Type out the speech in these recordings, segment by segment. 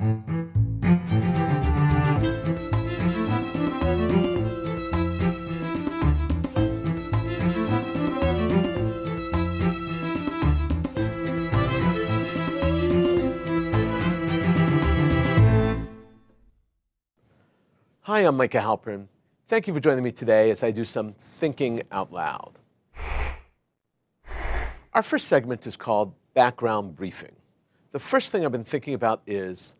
Hi, I'm Micah Halpern. Thank you for joining me today as I do some thinking out loud. Our first segment is called Background Briefing. The first thing I've been thinking about is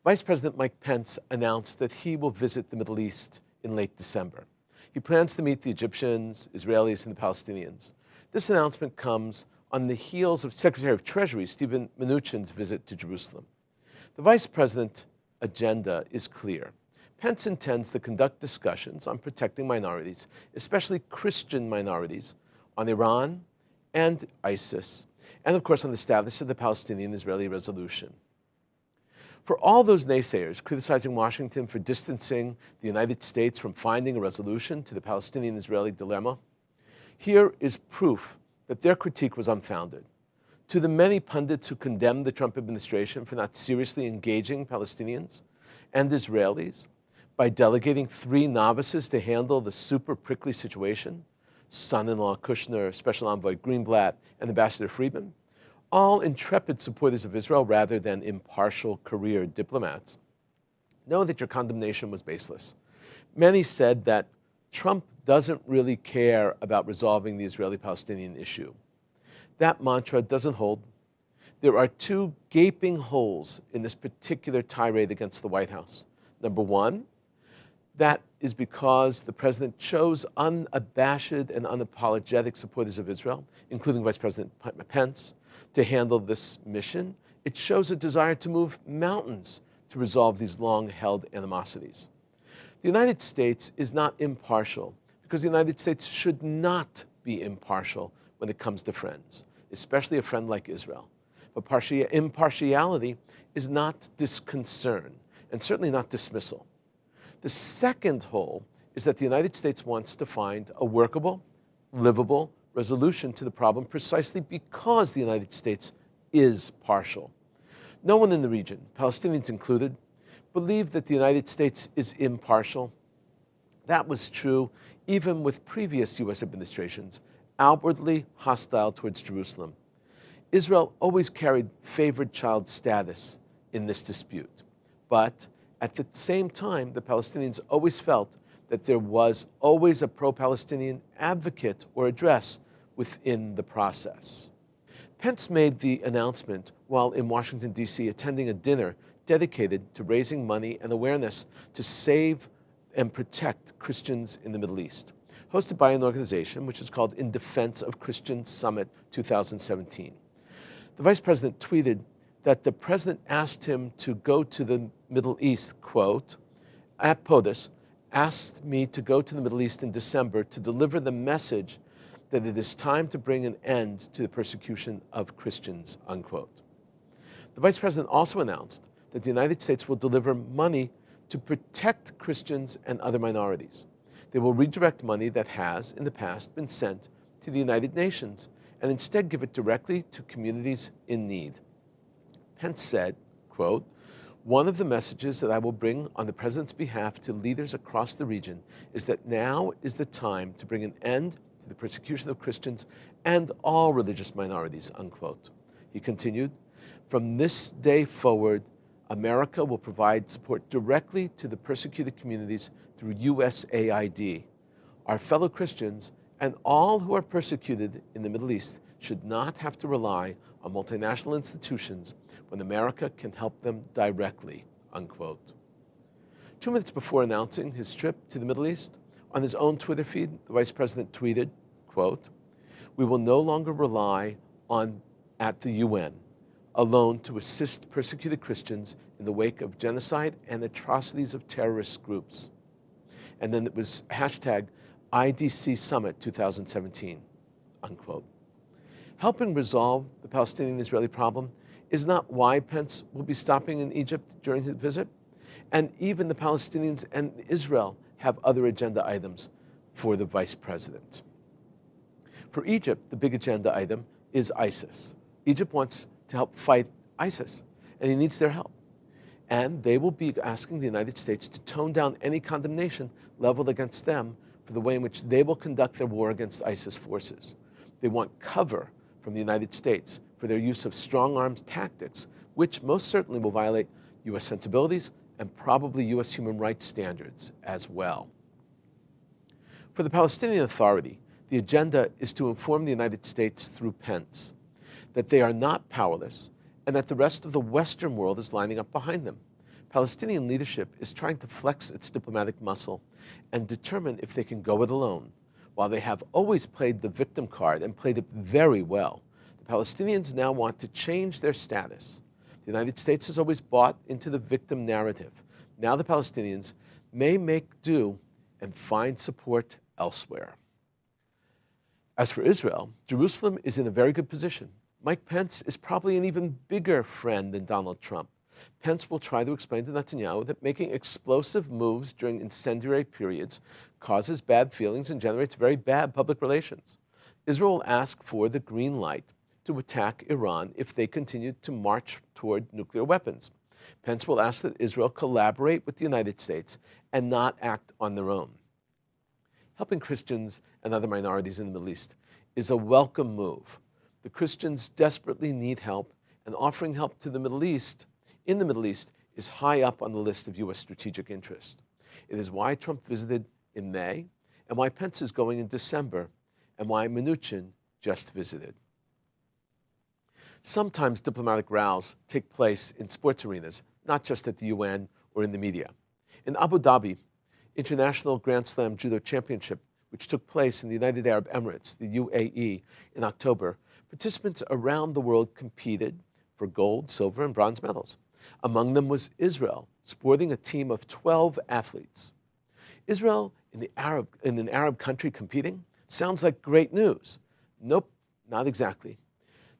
Vice President Mike Pence announced that he will visit the Middle East in late December. He plans to meet the Egyptians, Israelis, and the Palestinians. This announcement comes on the heels of Secretary of Treasury Steven Mnuchin's visit to Jerusalem. The Vice President's agenda is clear. Pence intends to conduct discussions on protecting minorities, especially Christian minorities, on Iran and ISIS, and of course on the status of the Palestinian-Israeli resolution. For all those naysayers criticizing Washington for distancing the United States from finding a resolution to the Palestinian-Israeli dilemma, here is proof that their critique was unfounded. To the many pundits who condemned the Trump administration for not seriously engaging Palestinians and Israelis by delegating 3 novices to handle the super prickly situation, son-in-law Kushner, Special Envoy Greenblatt, and Ambassador Friedman, all intrepid supporters of Israel rather than impartial career diplomats, know that your condemnation was baseless. Many said that Trump doesn't really care about resolving the Israeli-Palestinian issue. That mantra doesn't hold. There are 2 gaping holes in this particular tirade against the White House. Number 1, that is because the president chose unabashed and unapologetic supporters of Israel, including Vice President Pence, to handle this mission. It shows a desire to move mountains to resolve these long-held animosities. The United States is not impartial because the United States should not be impartial when it comes to friends, especially a friend like Israel. But impartiality is not disconcern and certainly not dismissal. The second hole is that the United States wants to find a workable, livable resolution to the problem precisely because the United States is partial. No one in the region, Palestinians included, believed that the United States is impartial. That was true even with previous U.S. administrations, outwardly hostile towards Jerusalem. Israel always carried favored child status in this dispute. But at the same time, the Palestinians always felt that there was always a pro-Palestinian advocate or address within the process. Pence made the announcement while in Washington, D.C., attending a dinner dedicated to raising money and awareness to save and protect Christians in the Middle East, hosted by an organization which is called In Defense of Christians Summit 2017. The Vice President tweeted that the president asked him to go to the Middle East, quote, at POTUS, asked me to go to the Middle East in December to deliver the message that it is time to bring an end to the persecution of Christians, unquote. The Vice President also announced that the United States will deliver money to protect Christians and other minorities. They will redirect money that has, in the past, been sent to the United Nations and instead give it directly to communities in need. Pence said, quote, one of the messages that I will bring on the president's behalf to leaders across the region is that now is the time to bring an end to the persecution of Christians and all religious minorities, unquote. He continued, from this day forward, America will provide support directly to the persecuted communities through USAID. Our fellow Christians and all who are persecuted in the Middle East should not have to rely on multinational institutions when America can help them directly, unquote. 2 minutes before announcing his trip to the Middle East, on his own Twitter feed, the Vice President tweeted, quote, we will no longer rely at the UN alone to assist persecuted Christians in the wake of genocide and atrocities of terrorist groups. And then it was hashtag IDC Summit 2017, unquote. Helping resolve the Palestinian-Israeli problem is not why Pence will be stopping in Egypt during his visit. And even the Palestinians and Israel have other agenda items for the vice president. For Egypt, the big agenda item is ISIS. Egypt wants to help fight ISIS, and he needs their help. And they will be asking the United States to tone down any condemnation leveled against them for the way in which they will conduct their war against ISIS forces. They want cover from the United States for their use of strong arms tactics, which most certainly will violate U.S. sensibilities and probably U.S. human rights standards as well. For the Palestinian Authority, the agenda is to inform the United States through Pence that they are not powerless and that the rest of the Western world is lining up behind them. Palestinian leadership is trying to flex its diplomatic muscle and determine if they can go it alone. While they have always played the victim card and played it very well, the Palestinians now want to change their status. The United States has always bought into the victim narrative. Now the Palestinians may make do and find support elsewhere. As for Israel, Jerusalem is in a very good position. Mike Pence is probably an even bigger friend than Donald Trump. Pence will try to explain to Netanyahu that making explosive moves during incendiary periods causes bad feelings and generates very bad public relations. Israel will ask for the green light to attack Iran if they continue to march toward nuclear weapons. Pence will ask that Israel collaborate with the United States and not act on their own. Helping Christians and other minorities in the Middle East is a welcome move. The Christians desperately need help, and offering help to the Middle East, in the Middle East, is high up on the list of U.S. strategic interest. It is why Trump visited in May, and why Pence is going in December, and why Mnuchin just visited. Sometimes diplomatic rows take place in sports arenas, not just at the UN or in the media. In Abu Dhabi, International Grand Slam Judo Championship, which took place in the United Arab Emirates, the UAE, in October, participants around the world competed for gold, silver, and bronze medals. Among them was Israel, sporting a team of 12 athletes. Israel in an Arab country competing sounds like great news. Nope, not exactly.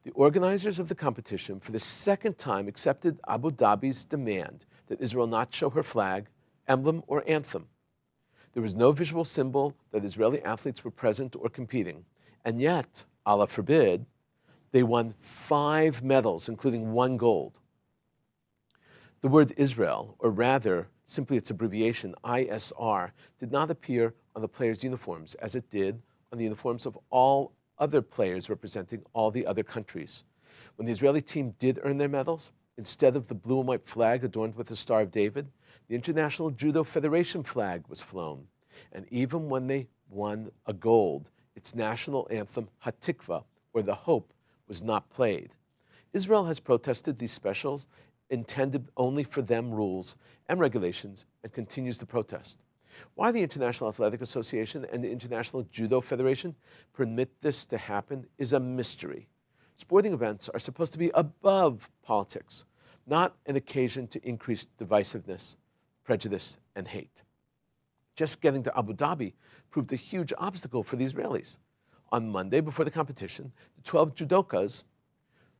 The organizers of the competition for the second time accepted Abu Dhabi's demand that Israel not show her flag, emblem, or anthem. There was no visual symbol that Israeli athletes were present or competing, and yet, Allah forbid, they won 5 medals, including 1 gold. The word Israel, or rather, simply its abbreviation, ISR, did not appear on the players' uniforms as it did on the uniforms of all other players representing all the other countries. When the Israeli team did earn their medals, instead of the blue and white flag adorned with the Star of David, the International Judo Federation flag was flown. And even when they won a gold, its national anthem, Hatikva, or the Hope, was not played. Israel has protested these specials intended only for them rules and regulations and continues to protest. Why the International Athletic Association and the International Judo Federation permit this to happen is a mystery. Sporting events are supposed to be above politics, not an occasion to increase divisiveness, prejudice, and hate. Just getting to Abu Dhabi proved a huge obstacle for the Israelis. On Monday, before the competition, the 12 judokas,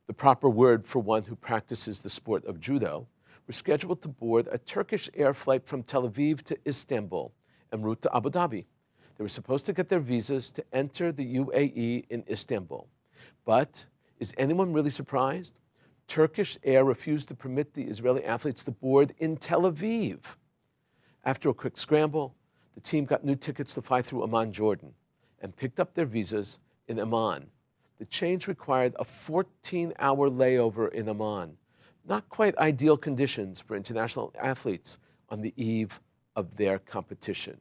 the proper word for one who practices the sport of judo, were scheduled to board a Turkish air flight from Tel Aviv to Istanbul en route to Abu Dhabi. They were supposed to get their visas to enter the UAE in Istanbul. But is anyone really surprised? Turkish Air refused to permit the Israeli athletes to board in Tel Aviv. After a quick scramble, the team got new tickets to fly through Amman, Jordan, and picked up their visas in Amman. The change required a 14-hour layover in Amman. Not quite ideal conditions for international athletes on the eve of their competition.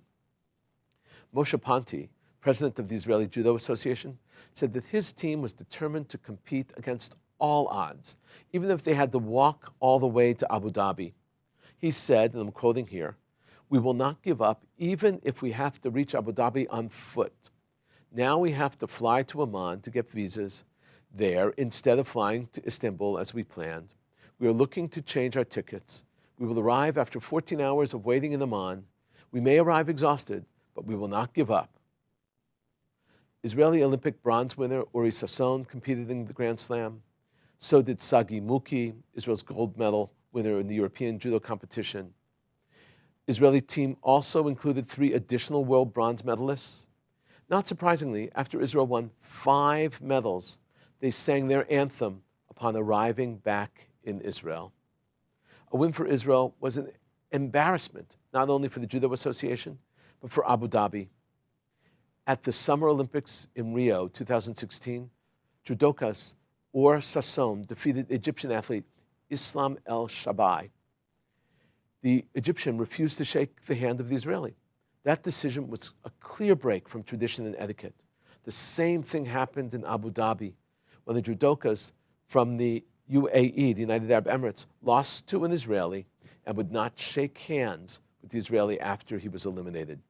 Moshe Panti, president of the Israeli Judo Association, said that his team was determined to compete against all odds, even if they had to walk all the way to Abu Dhabi. He said, and I'm quoting here, "We will not give up even if we have to reach Abu Dhabi on foot. Now we have to fly to Amman to get visas there instead of flying to Istanbul as we planned. We are looking to change our tickets. We will arrive after 14 hours of waiting in Amman. We may arrive exhausted, but we will not give up." Israeli Olympic bronze winner Uri Sasson competed in the Grand Slam. So did Sagi Muki, Israel's gold medal winner in the European judo competition. Israeli team also included 3 additional world bronze medalists. Not surprisingly, after Israel won 5 medals, they sang their anthem upon arriving back in Israel. A win for Israel was an embarrassment, not only for the Judo Association, but for Abu Dhabi. At the Summer Olympics in Rio 2016, judokas Or Sassoon defeated Egyptian athlete Islam El Shabai. The Egyptian refused to shake the hand of the Israeli. That decision was a clear break from tradition and etiquette. The same thing happened in Abu Dhabi when the judokas from the UAE, the United Arab Emirates, lost to an Israeli and would not shake hands with the Israeli after he was eliminated.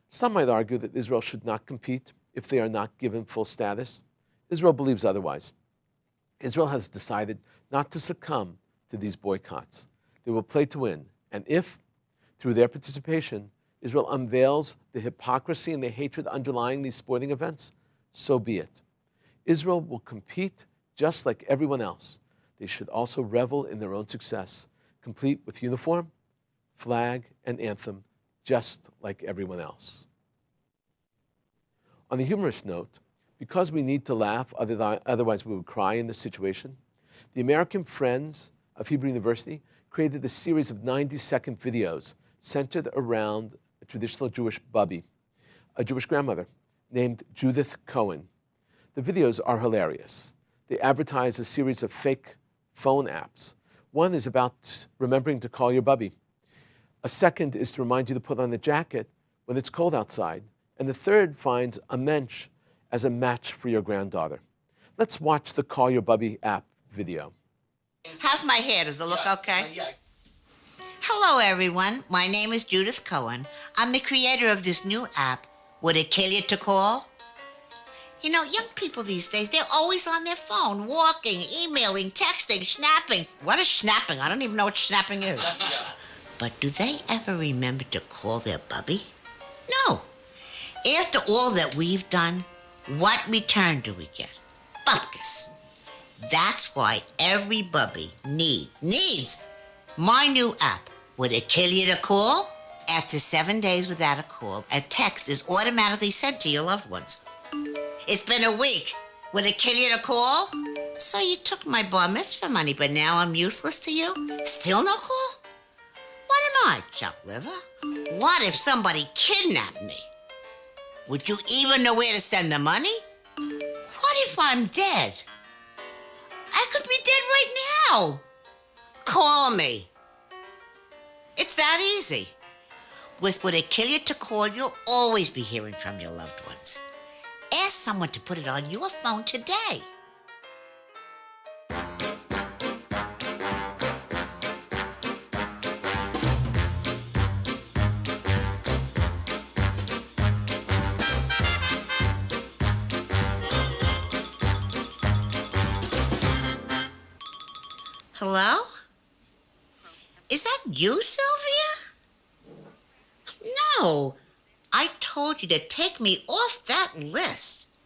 Some might argue that Israel should not compete if they are not given full status. Israel believes otherwise. Israel has decided not to succumb to these boycotts. They will play to win. And if, through their participation, Israel unveils the hypocrisy and the hatred underlying these sporting events, so be it. Israel will compete just like everyone else. They should also revel in their own success, complete with uniform, flag, and anthem, just like everyone else. On a humorous note, because we need to laugh, otherwise we would cry in this situation, the American Friends of Hebrew University created a series of 90-second videos centered around a traditional Jewish bubby, a Jewish grandmother named Judith Cohen. The videos are hilarious. They advertise a series of fake phone apps. One is about remembering to call your bubby. A second is to remind you to put on a jacket when it's cold outside. And the third finds a mensch as a match for your granddaughter. Let's watch the Call Your Bubby app video. How's my hair? Does it look okay? Hello, everyone. My name is Judith Cohen. I'm the creator of this new app, Would It Kill You to Call? You know, young people these days, they're always on their phone, walking, emailing, texting, snapping. What is snapping? I don't even know what snapping is. But do they ever remember to call their bubby? No. After all that we've done, what return do we get? Bupkis. That's why every bubby needs my new app. Would it kill you to call? After 7 days without a call, a text is automatically sent to your loved ones. It's been a week. Would it kill you to call? So you took my bar mitzvah money, but now I'm useless to you? Still no call? What am I, chopped liver? What if somebody kidnapped me? Would you even know where to send the money? What if I'm dead? I could be dead right now. Call me. It's that easy. With Would It Kill You to Call, you'll always be hearing from your loved ones. Ask someone to put it on your phone today. Hello? Is that you, Sylvia? No. I told you to take me off that list.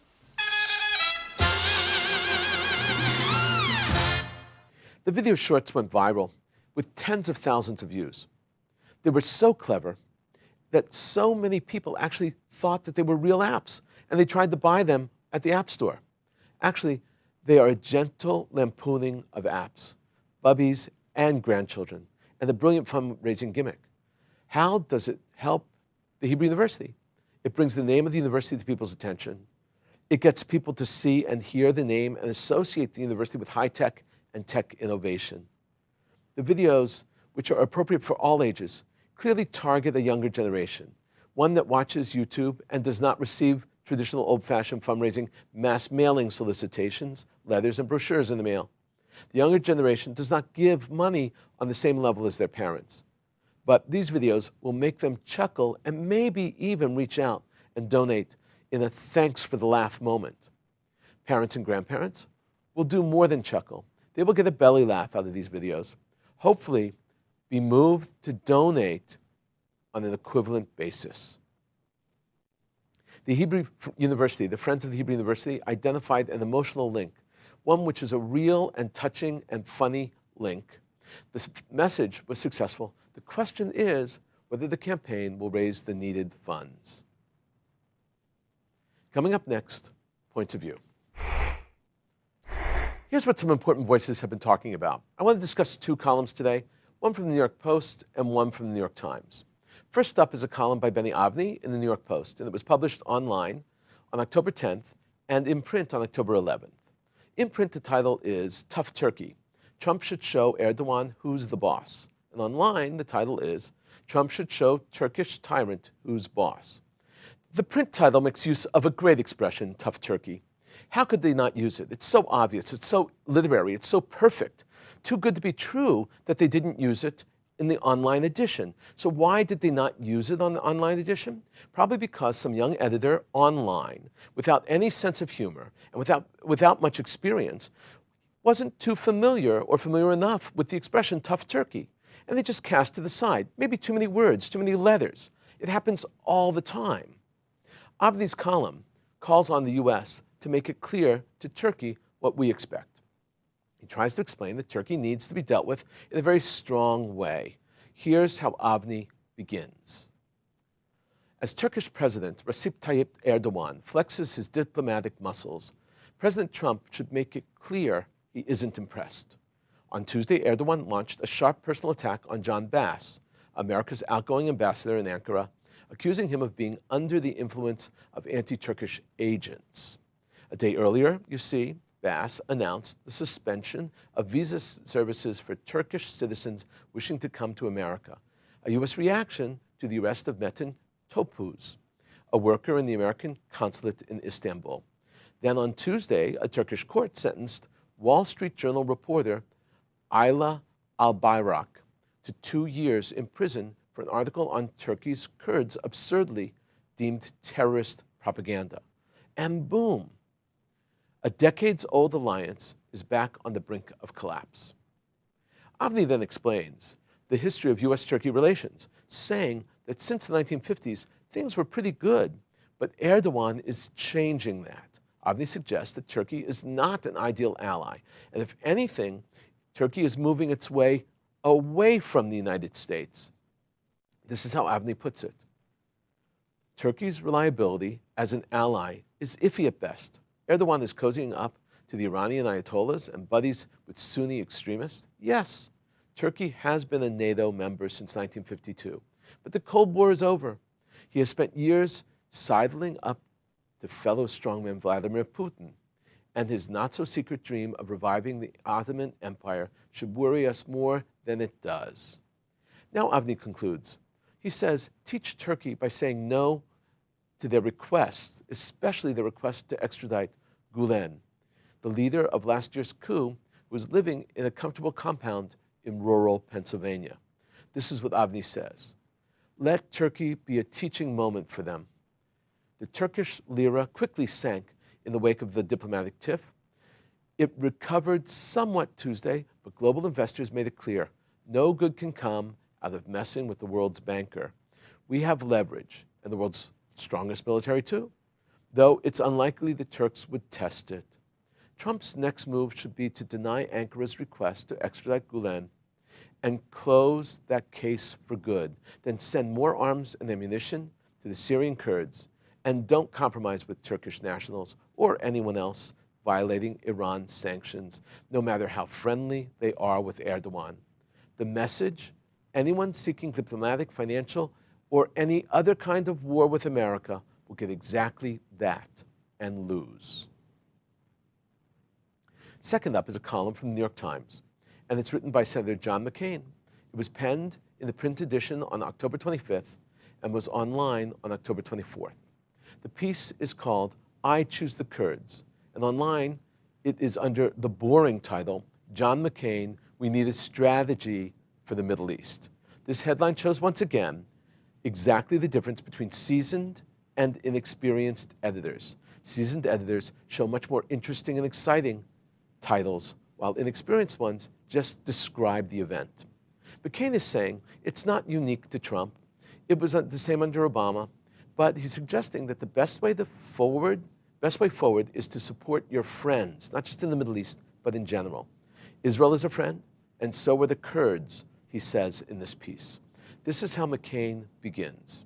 The video shorts went viral with tens of thousands of views. They were so clever that so many people actually thought that they were real apps, and they tried to buy them at the App Store. Actually, they are a gentle lampooning of apps, bubbies, and grandchildren, and a brilliant fundraising gimmick. How does it help the Hebrew University? It brings the name of the university to people's attention. It gets people to see and hear the name and associate the university with high tech and tech innovation. The videos, which are appropriate for all ages, clearly target a younger generation, one that watches YouTube and does not receive traditional old-fashioned fundraising mass mailing solicitations, letters, and brochures in the mail. The younger generation does not give money on the same level as their parents. But these videos will make them chuckle and maybe even reach out and donate in a thanks for the laugh moment. Parents and grandparents will do more than chuckle. They will get a belly laugh out of these videos, hopefully be moved to donate on an equivalent basis. The Hebrew University, the Friends of the Hebrew University, identified an emotional link, one which is a real and touching and funny link. This message was successful. The question is whether the campaign will raise the needed funds. Coming up next, Points of View. Here's what some important voices have been talking about. I want to discuss two columns today, one from the New York Post and one from the New York Times. First up is a column by Benny Avni in the New York Post, and it was published online on October 10th and in print on October 11th. In print, the title is Tough Turkey. Trump should show Erdogan who's the boss. And online, the title is Trump should show Turkish tyrant who's boss. The print title makes use of a great expression, tough turkey. How could they not use it? It's so obvious, it's so literary, it's so perfect. Too good to be true that they didn't use it in the online edition. So why did they not use it on the online edition? Probably because some young editor online, without any sense of humor and without much experience, wasn't too familiar or familiar enough with the expression tough turkey. And they just cast to the side. Maybe too many words, too many letters. It happens all the time. Avni's column calls on the U.S. to make it clear to Turkey what we expect. He tries to explain that Turkey needs to be dealt with in a very strong way. Here's how Avni begins. As Turkish President Recep Tayyip Erdogan flexes his diplomatic muscles, President Trump should make it clear he isn't impressed. On Tuesday, Erdogan launched a sharp personal attack on John Bass, America's outgoing ambassador in Ankara, accusing him of being under the influence of anti-Turkish agents. A day earlier, you see, Bass announced the suspension of visa services for Turkish citizens wishing to come to America, a U.S. reaction to the arrest of Metin Topuz, a worker in the American consulate in Istanbul. Then on Tuesday, a Turkish court sentenced Wall Street Journal reporter Ayla Albayrak to 2 years in prison for an article on Turkey's Kurds absurdly deemed terrorist propaganda. And boom, a decades-old alliance is back on the brink of collapse. Avni then explains the history of U.S.-Turkey relations, saying that since the 1950s, things were pretty good, but Erdogan is changing that. Avni suggests that Turkey is not an ideal ally, and if anything, Turkey is moving its way away from the United States. This is how Avni puts it. Turkey's reliability as an ally is iffy at best. Erdogan is cozying up to the Iranian Ayatollahs and buddies with Sunni extremists. Yes, Turkey has been a NATO member since 1952, but the Cold War is over. He has spent years sidling up to fellow strongman Vladimir Putin, and his not-so-secret dream of reviving the Ottoman Empire should worry us more than it does. Now Avni concludes. He says, teach Turkey by saying no to their requests, especially the request to extradite Gulen, the leader of last year's coup, who was living in a comfortable compound in rural Pennsylvania. This is what Avni says. Let Turkey be a teaching moment for them. The Turkish lira quickly sank in the wake of the diplomatic tiff. It recovered somewhat Tuesday, but global investors made it clear no good can come out of messing with the world's banker. We have leverage, and the world's strongest military too, though it's unlikely the Turks would test it. Trump's next move should be to deny Ankara's request to extradite Gulen and close that case for good, then send more arms and ammunition to the Syrian Kurds, and don't compromise with Turkish nationals or anyone else violating Iran sanctions, no matter how friendly they are with Erdogan. The message, anyone seeking diplomatic, financial, or any other kind of war with America will get exactly that and lose. Second up is a column from the New York Times, and it's written by Senator John McCain. It was penned in the print edition on October 25th and was online on October 24th. The piece is called I Choose the Kurds, and online it is under the boring title, John McCain, We Need a Strategy for the Middle East. This headline shows once again exactly the difference between seasoned and inexperienced editors. Seasoned editors show much more interesting and exciting titles, while inexperienced ones just describe the event. McCain is saying it's not unique to Trump. It was the same under Obama, but he's suggesting that the best way forward is to support your friends, not just in the Middle East, but in general. Israel is a friend, and so are the Kurds, he says in this piece. This is how McCain begins.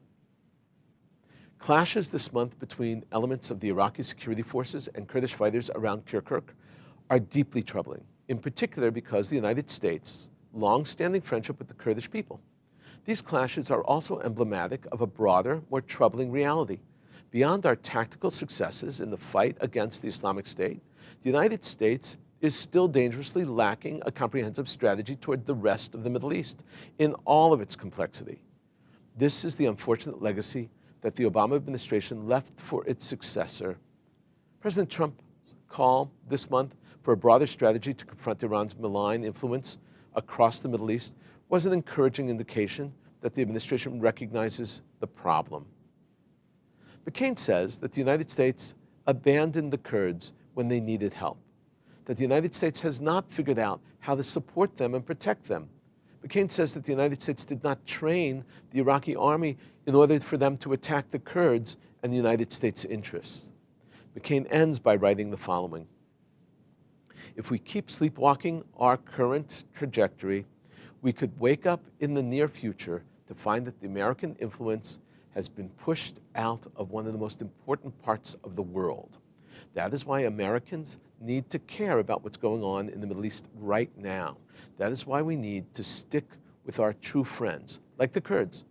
Clashes this month between elements of the Iraqi security forces and Kurdish fighters around Kirkuk are deeply troubling, in particular because the United States' long-standing friendship with the Kurdish people. These clashes are also emblematic of a broader, more troubling reality. Beyond our tactical successes in the fight against the Islamic State, the United States is still dangerously lacking a comprehensive strategy toward the rest of the Middle East in all of its complexity. This is the unfortunate legacy that the Obama administration left for its successor. President Trump's call this month for a broader strategy to confront Iran's malign influence across the Middle East was an encouraging indication that the administration recognizes the problem. McCain says that the United States abandoned the Kurds when they needed help, that the United States has not figured out how to support them and protect them. McCain says that the United States did not train the Iraqi army in order for them to attack the Kurds and the United States' interests. McCain ends by writing the following: "If we keep sleepwalking our current trajectory, we could wake up in the near future to find that the American influence has been pushed out of one of the most important parts of the world. That is why Americans need to care about what's going on in the Middle East right now. That is why we need to stick with our true friends, like the Kurds.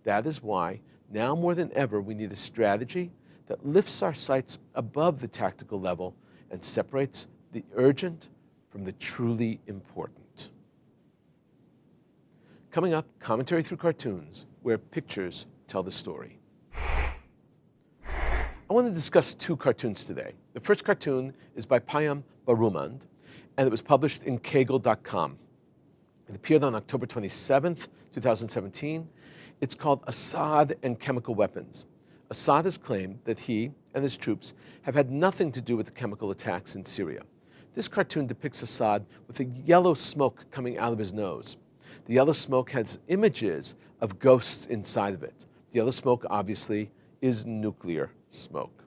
That is why, now more than ever, we need a strategy that lifts our sights above the tactical level and separates the urgent from the truly important." Coming up, commentary through cartoons, where pictures tell the story. I want to discuss two cartoons today. The first cartoon is by Payam Barumand, and it was published in Kaggle.com. It appeared on October 27th, 2017. It's called Assad and Chemical Weapons. Assad has claimed that he and his troops have had nothing to do with the chemical attacks in Syria. This cartoon depicts Assad with a yellow smoke coming out of his nose. The yellow smoke has images of ghosts inside of it. The yellow smoke, obviously, is nuclear smoke.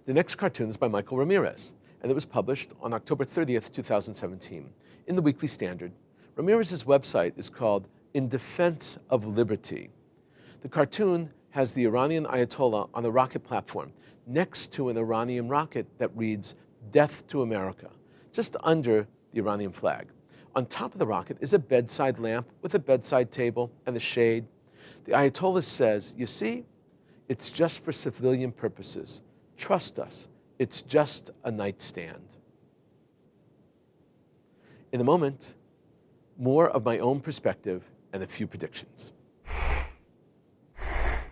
The next cartoon is by Michael Ramirez, and it was published on October 30th, 2017, in the Weekly Standard. Ramirez's website is called In Defense of Liberty. The cartoon has the Iranian Ayatollah on a rocket platform next to an Iranian rocket that reads, "Death to America," just under the Iranian flag. On top of the rocket is a bedside lamp with a bedside table and a shade. The Ayatollah says, "You see, it's just for civilian purposes. Trust us, it's just a nightstand." In a moment, more of my own perspective and a few predictions.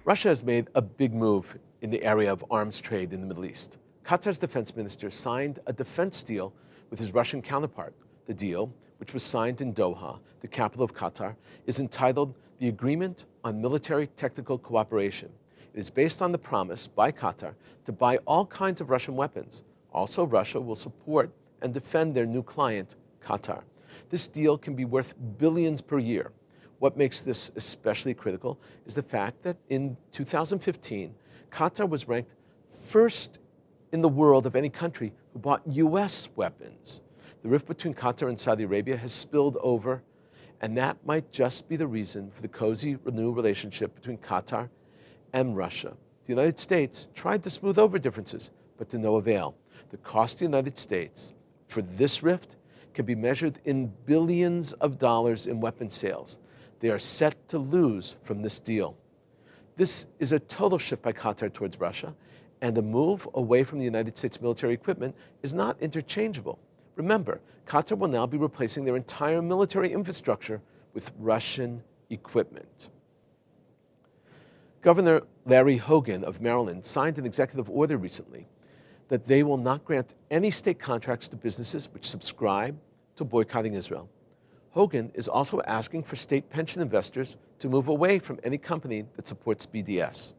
Russia has made a big move in the area of arms trade in the Middle East. Qatar's defense minister signed a defense deal with his Russian counterpart. The deal, which was signed in Doha, the capital of Qatar, is entitled the Agreement on Military Technical Cooperation. It is based on the promise by Qatar to buy all kinds of Russian weapons. Also, Russia will support and defend their new client, Qatar. This deal can be worth billions per year. What makes this especially critical is the fact that in 2015, Qatar was ranked first in the world of any country who bought US weapons. The rift between Qatar and Saudi Arabia has spilled over, and that might just be the reason for the cozy new relationship between Qatar and Russia. The United States tried to smooth over differences, but to no avail. The cost to the United States for this rift can be measured in billions of dollars in weapons sales. They are set to lose from this deal. This is a total shift by Qatar towards Russia, and a move away from the United States military equipment is not interchangeable. Remember, Qatar will now be replacing their entire military infrastructure with Russian equipment. Governor Larry Hogan of Maryland signed an executive order recently that they will not grant any state contracts to businesses which subscribe to boycotting Israel. Hogan is also asking for state pension investors to move away from any company that supports BDS.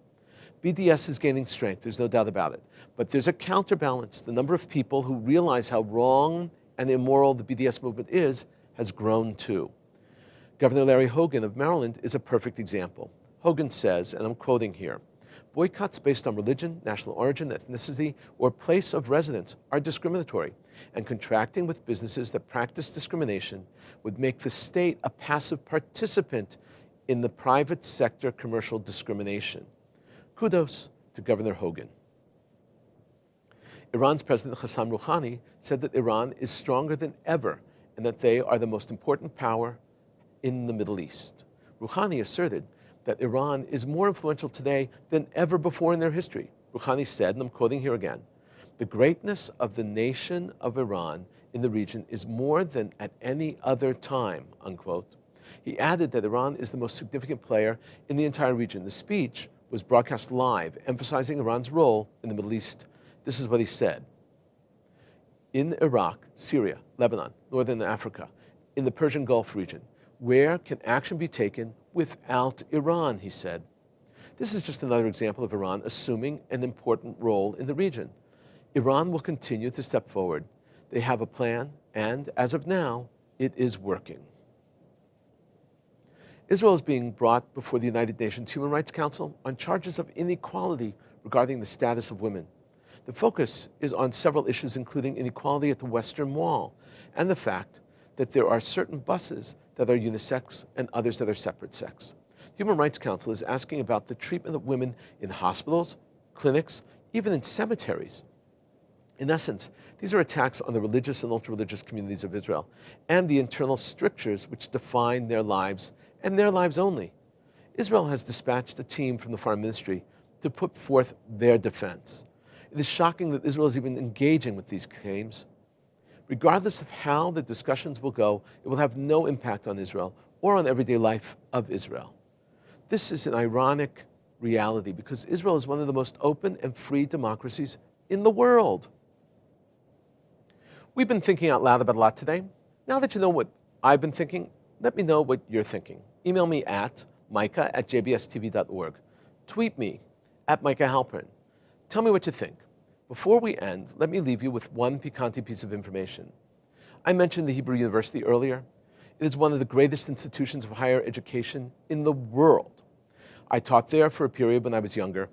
BDS is gaining strength, there's no doubt about it. But there's a counterbalance. The number of people who realize how wrong and immoral the BDS movement is has grown too. Governor Larry Hogan of Maryland is a perfect example. Hogan says, and I'm quoting here, "Boycotts based on religion, national origin, ethnicity, or place of residence are discriminatory, and contracting with businesses that practice discrimination would make the state a passive participant in the private sector commercial discrimination." Kudos to Governor Hogan. Iran's President Hassan Rouhani said that Iran is stronger than ever and that they are the most important power in the Middle East. Rouhani asserted that Iran is more influential today than ever before in their history. Rouhani said, and I'm quoting here again, "The greatness of the nation of Iran in the region is more than at any other time," unquote. He added that Iran is the most significant player in the entire region. The speech was broadcast live, emphasizing Iran's role in the Middle East. This is what he said. "In Iraq, Syria, Lebanon, Northern Africa, in the Persian Gulf region, where can action be taken without Iran?" he said. This is just another example of Iran assuming an important role in the region. Iran will continue to step forward. They have a plan, and as of now, it is working. Israel is being brought before the United Nations Human Rights Council on charges of inequality regarding the status of women. The focus is on several issues, including inequality at the Western Wall and the fact that there are certain buses that are unisex and others that are separate sex. The Human Rights Council is asking about the treatment of women in hospitals, clinics, even in cemeteries. In essence, these are attacks on the religious and ultra-religious communities of Israel and the internal strictures which define their lives and their lives only. Israel has dispatched a team from the Foreign Ministry to put forth their defense. It is shocking that Israel is even engaging with these claims. Regardless of how the discussions will go, it will have no impact on Israel or on everyday life of Israel. This is an ironic reality because Israel is one of the most open and free democracies in the world. We've been thinking out loud about a lot today. Now that you know what I've been thinking, let me know what you're thinking. Email me at micah@jbstv.org. Tweet me at Micah Halpern. Tell me what you think. Before we end, let me leave you with one piquante piece of information. I mentioned the Hebrew University earlier. It is one of the greatest institutions of higher education in the world. I taught there for a period when I was younger.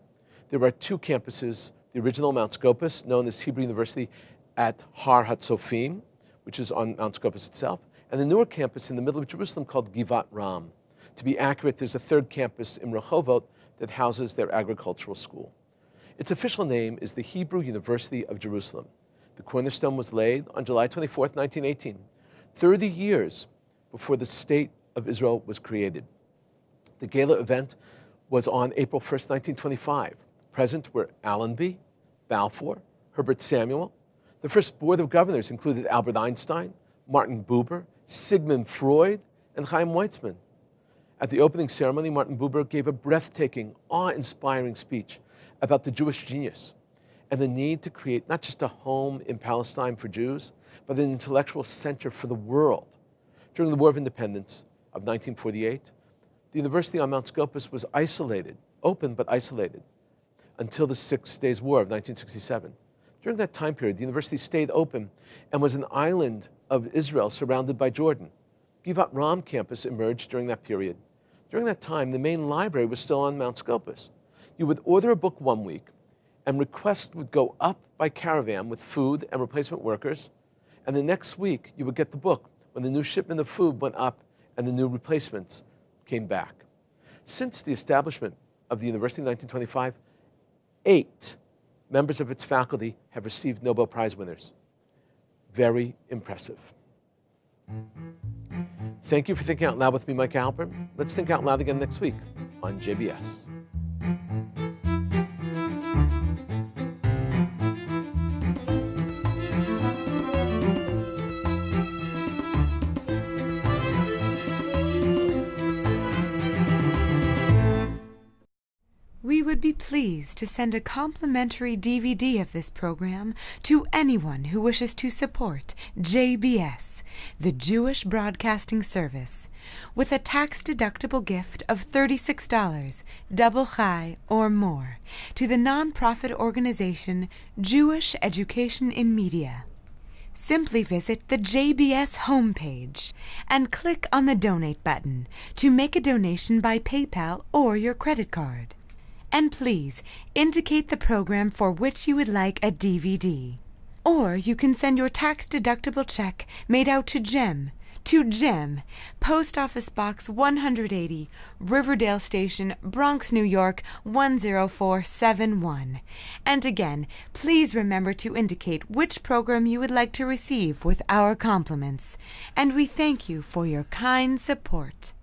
There are two campuses, the original Mount Scopus, known as Hebrew University at Har HaTzofim, which is on Mount Scopus itself, and the newer campus in the middle of Jerusalem called Givat Ram. To be accurate, there's a third campus in Rehovot that houses their agricultural school. Its official name is the Hebrew University of Jerusalem. The cornerstone was laid on July 24, 1918, 30 years before the State of Israel was created. The gala event was on April 1, 1925. Present were Allenby, Balfour, Herbert Samuel. The first Board of Governors included Albert Einstein, Martin Buber, Sigmund Freud, and Chaim Weizmann. At the opening ceremony, Martin Buber gave a breathtaking, awe-inspiring speech about the Jewish genius and the need to create not just a home in Palestine for Jews, but an intellectual center for the world. During the War of Independence of 1948, the university on Mount Scopus was isolated, open but isolated, until the 6 Days War of 1967. During that time period, the university stayed open and was an island of Israel surrounded by Jordan. Givat Ram campus emerged during that period. During that time, the main library was still on Mount Scopus. You would order a book one week, and requests would go up by caravan with food and replacement workers, and the next week you would get the book when the new shipment of food went up and the new replacements came back. Since the establishment of the university in 1925, 8 members of its faculty have received Nobel Prize winners. Very impressive. Thank you for thinking out loud with me, Micah Halpern. Let's think out loud again next week on JBS. We would be pleased to send a complimentary DVD of this program to anyone who wishes to support JBS, the Jewish Broadcasting Service, with a tax-deductible gift of $36, double chai or more, to the nonprofit organization Jewish Education in Media. Simply visit the JBS homepage and click on the Donate button to make a donation by PayPal or your credit card. And please indicate the program for which you would like a DVD. Or you can send your tax-deductible check made out to JEM, To Jim, Post Office Box 180, Riverdale Station, Bronx, New York 10471. And again, please remember to indicate which program you would like to receive with our compliments. And we thank you for your kind support.